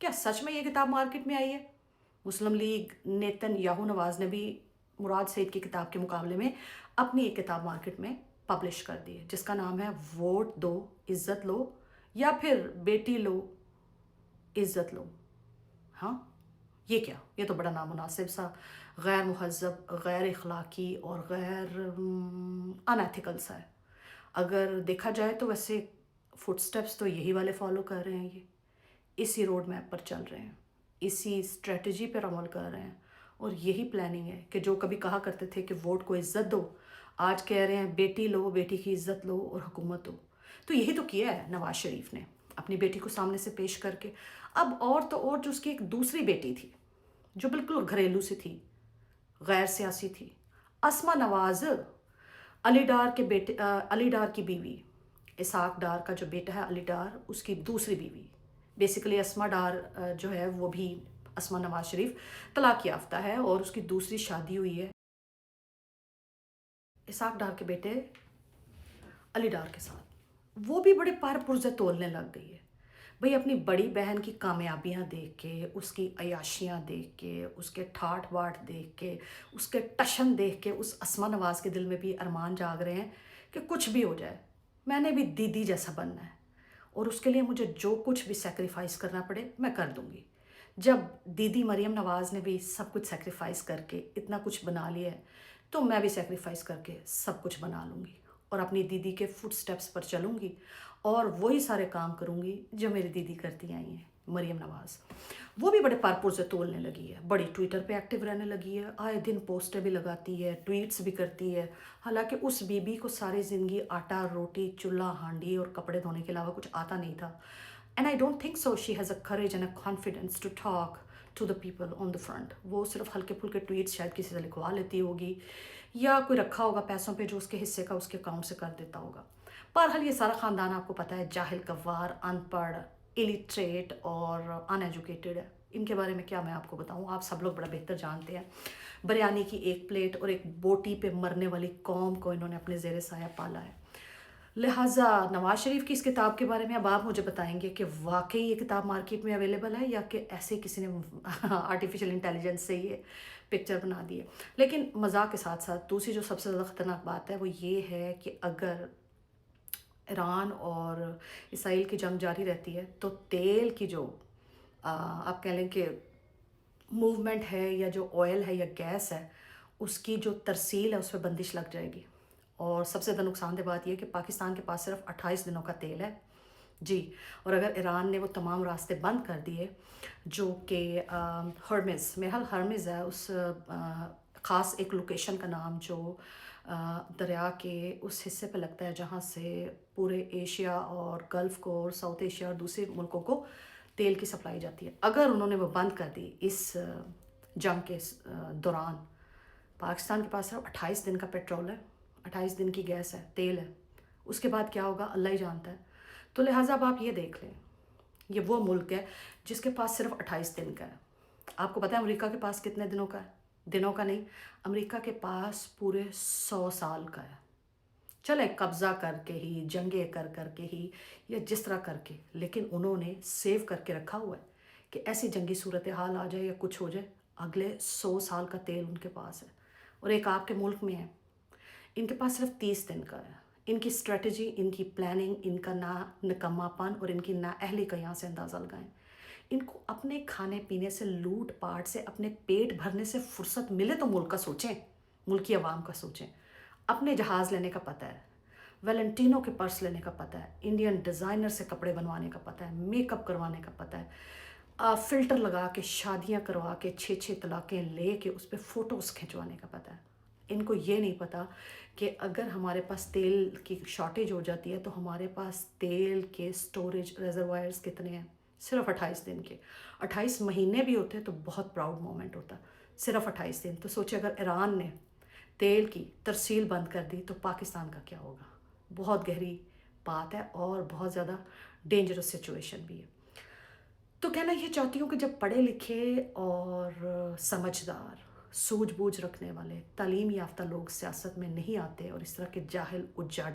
क्या सच में ये किताब मार्केट में आई है? मुस्लिम लीग नेतन्याहू नवाज ने भी मुराद सईद की किताब के मुकाबले में अपनी एक किताब मार्केट में पब्लिश कर दी है, जिसका नाम है वोट दो इज्जत लो, या फिर बेटी लो इज्जत लो। हाँ, ये क्या, ये तो बड़ा नामुनासिब सा, गैर मुहज़्ज़ब, गैर इखलाकी और गैर अनएथिकल सा है। अगर देखा जाए तो वैसे फुटस्टेप्स तो यही वाले फॉलो कर रहे हैं, ये इसी रोड मैप पर चल रहे हैं, इसी स्ट्रेटजी पर अमल कर रहे हैं, और यही प्लानिंग है कि जो कभी कहा करते थे कि वोट को इज्जत दो, आज कह रहे हैं बेटी लो, बेटी की इज्जत लो और हुकूमत दो। तो यही तो किया है नवाज शरीफ ने अपनी बेटी को सामने से पेश करके। अब और तो और, जो उसकी एक दूसरी बेटी थी जो बिल्कुल घरेलू सी थी, गैर सियासी थी, अस्मा नवाज, अली डार के बेटे, अली डार की बीवी, इसाक डार का जो बेटा है अली डार, उसकी दूसरी बीवी, बेसिकली अस्मा डार जो है वो भी, अस्मा नवाज शरीफ तलाक याफ्ता है और उसकी दूसरी शादी हुई है इसाक डार के बेटे अली डार के साथ। वो भी बड़े पर पुर्जे तोलने लग गई है भाई, अपनी बड़ी बहन की कामयाबियां देख के, उसकी अयाशियां देख के, उसके ठाठ बाट देख के, उसके टशन देख के उस अस्मा नवाज के दिल में भी अरमान जाग रहे हैं कि कुछ भी हो जाए, मैंने भी दीदी जैसा बनना है और उसके लिए मुझे जो कुछ भी सेक्रीफाइस करना पड़े मैं कर दूंगी। जब दीदी मरियम नवाज़ ने भी सब कुछ सेक्रीफाइस करके इतना कुछ बना लिया है, तो मैं भी सेक्रीफाइस करके सब कुछ बना लूँगी और अपनी दीदी के फुट स्टेप्स पर चलूँगी और वही सारे काम करूँगी जो मेरी दीदी करती आई हैं मरियम नवाज़। वो भी बड़े पारपुर से तोलने लगी है, बड़ी ट्विटर पे एक्टिव रहने लगी है, आए दिन पोस्टें भी लगाती है, ट्वीट्स भी करती है। हालांकि उस बीबी को सारी ज़िंदगी आटा रोटी चूल्हा हांडी और कपड़े धोने के अलावा कुछ आता नहीं था। And I don't think so she has a courage and a confidence to talk to the people on the front. वो सिर्फ हल्के फुल्के ट्वीट्स शायद किसी से लिखवा लेती होगी, या कोई रखा होगा पैसों पे जो उसके हिस्से का उसके अकाउंट से कर देता होगा। बहरहाल ये सारा ख़ानदान आपको पता है जाहिल, गवार, अनपढ़, इलिटरेट और अनएजुकेटेड है। इनके बारे में क्या मैं आपको बताऊं, आप सब लोग बड़ा बेहतर जानते हैं। बिरयानी की एक प्लेट और एक बोटी पे मरने वाली कौम को इन्होंने अपने ज़ेर साया पाला है। लिहाजा नवाज शरीफ की इस किताब के बारे में अब आप मुझे बताएंगे कि वाकई ये किताब मार्केट में अवेलेबल है, या कि ऐसे किसी ने आर्टिफिशियल इंटेलिजेंस से ये पिक्चर बना दी है। लेकिन मजाक के साथ साथ दूसरी जो सबसे ज़्यादा ख़तरनाक बात है वो ये है कि अगर ईरान और इसराइल की जंग जारी रहती है तो तेल की जो आप कह लें कि मूवमेंट है, या जो ऑयल है या गैस है, उसकी जो तरसील है उस पर बंदिश लग जाएगी। और सबसे ज़्यादा नुकसानदेह बात यह कि पाकिस्तान के पास सिर्फ 28 दिनों का तेल है जी। और अगर ईरान ने वो तमाम रास्ते बंद कर दिए जो कि हर्मिज़, मेरा ख्याल हर्मिज़ है उस ख़ास एक लोकेशन का नाम, जो दरिया के उस हिस्से पे लगता है जहाँ से पूरे एशिया और गल्फ़ को और साउथ एशिया और दूसरे मुल्कों को तेल की सप्लाई जाती है, अगर उन्होंने वो बंद कर दी इस जंग के दौरान, पाकिस्तान के पास सिर्फ 28 दिन का पेट्रोल है, 28 दिन की गैस है, तेल है, उसके बाद क्या होगा अल्लाह ही जानता है। तो लिहाजा अब आप ये देख लें, ये वो मुल्क है जिसके पास सिर्फ 28 दिन का है। आपको पता है अमेरिका के पास कितने दिनों का है? दिनों का नहीं, अमेरिका के पास पूरे 100 साल का है। चले कब्ज़ा करके ही, जंगे कर करके ही, या जिस तरह करके, लेकिन उन्होंने सेव करके रखा हुआ है कि ऐसी जंगी सूरत हाल आ जाए या कुछ हो जाए, अगले 100 साल का तेल उनके पास है। और एक आपके मुल्क में है, इनके पास सिर्फ 30 दिन का है। इनकी स्ट्रेटजी, इनकी प्लानिंग, इनका ना निकम्मापन और इनकी नाअहली का यहाँ से अंदाज़ा लगाएं। इनको अपने खाने पीने से, लूट पाट से, अपने पेट भरने से फुर्सत मिले तो मुल्क का सोचें, मुल्क की आवाम का सोचें। अपने जहाज़ लेने का पता है, वैलेंटिनो के पर्स लेने का पता है, इंडियन डिज़ाइनर से कपड़े बनवाने का पता है, मेकअप करवाने का पता है, फ़िल्टर लगा के शादियां करवा के 6-6 तलाक़ें ले के उस पर फ़ोटोज़ खिंचवाने का पता है। इनको ये नहीं पता कि अगर हमारे पास तेल की शॉर्टेज हो जाती है तो हमारे पास तेल के स्टोरेज रिजर्वायर्स कितने हैं, सिर्फ 28 दिन के। 28 महीने भी होते तो बहुत प्राउड मोमेंट होता, सिर्फ 28 दिन। तो सोचिए अगर ईरान ने तेल की तरसील बंद कर दी तो पाकिस्तान का क्या होगा। बहुत गहरी बात है और बहुत ज़्यादा डेंजरस सिचुएशन भी है। तो कहना ये चाहती हूँ कि जब पढ़े लिखे और समझदार, सूझबूझ रखने वाले, तालीम याफ्ता लोग सियासत में नहीं आते और इस तरह के जाहिल उज्जाड